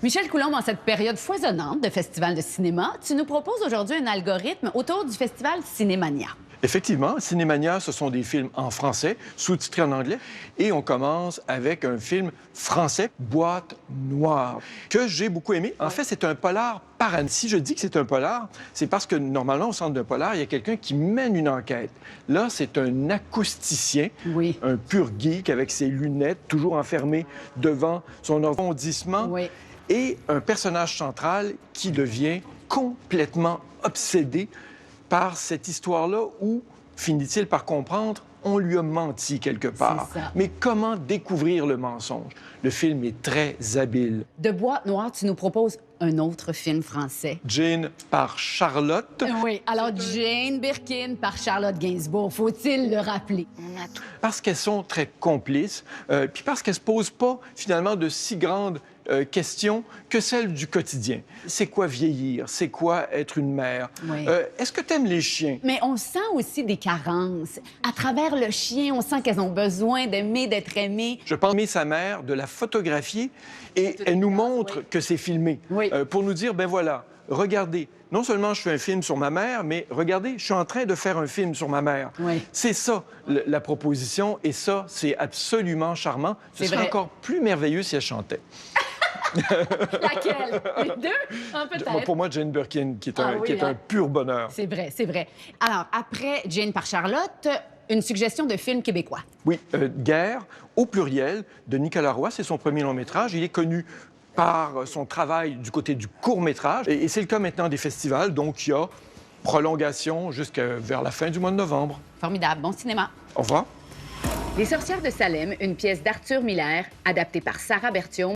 Michel Coulombe, en cette période foisonnante de festivals de cinéma, tu nous proposes aujourd'hui un algorithme autour du festival Cinémania. Effectivement, Cinémania, ce sont des films en français, sous-titrés en anglais. Et on commence avec un film français, Boîte noire, que j'ai beaucoup aimé. En fait, c'est un polar par année. Si je dis que c'est un polar, c'est parce que normalement, au centre d'un polar, il y a quelqu'un qui mène une enquête. Là, c'est un acousticien, un pur geek avec ses lunettes, toujours enfermé devant son arrondissement. Et un personnage central qui devient complètement obsédé par cette histoire-là où finit-il par comprendre on lui a menti quelque part. Mais comment découvrir le mensonge? Le film est très habile. De Boîte noire, tu nous proposes un autre film français. Jane par Charlotte. Oui, alors Jane Birkin par Charlotte Gainsbourg, faut-il le rappeler? Parce qu'elles sont très complices, puis parce qu'elles se posent pas finalement de si grandes questions que celles du quotidien. C'est quoi vieillir? C'est quoi être une mère? Est-ce que tu aimes les chiens? Mais on sent aussi des carences. À travers le chien, on sent qu'elles ont besoin d'aimer, d'être aimées. Je pense aimer sa mère, de la photographier, et elle nous montre que c'est filmé. Pour nous dire, ben voilà, regardez, non seulement je fais un film sur ma mère, mais regardez, je suis en train de faire un film sur ma mère. C'est ça, la proposition, et ça, c'est absolument charmant. Ce serait encore plus merveilleux si elle chantait. Laquelle? Les deux? Peut-être. Pour moi, Jane Birkin, qui est un pur bonheur. C'est vrai, c'est vrai. Alors, après Jane par Charlotte, une suggestion de film québécois. Oui, Guerre, au pluriel, de Nicolas Roy. C'est son premier long-métrage. Il est connu par son travail du côté du court-métrage. Et c'est le cas maintenant des festivals. Donc, il y a prolongation jusqu'à vers la fin du mois de novembre. Formidable. Bon cinéma. Au revoir. Les sorcières de Salem, une pièce d'Arthur Miller, adaptée par Sarah Bertium.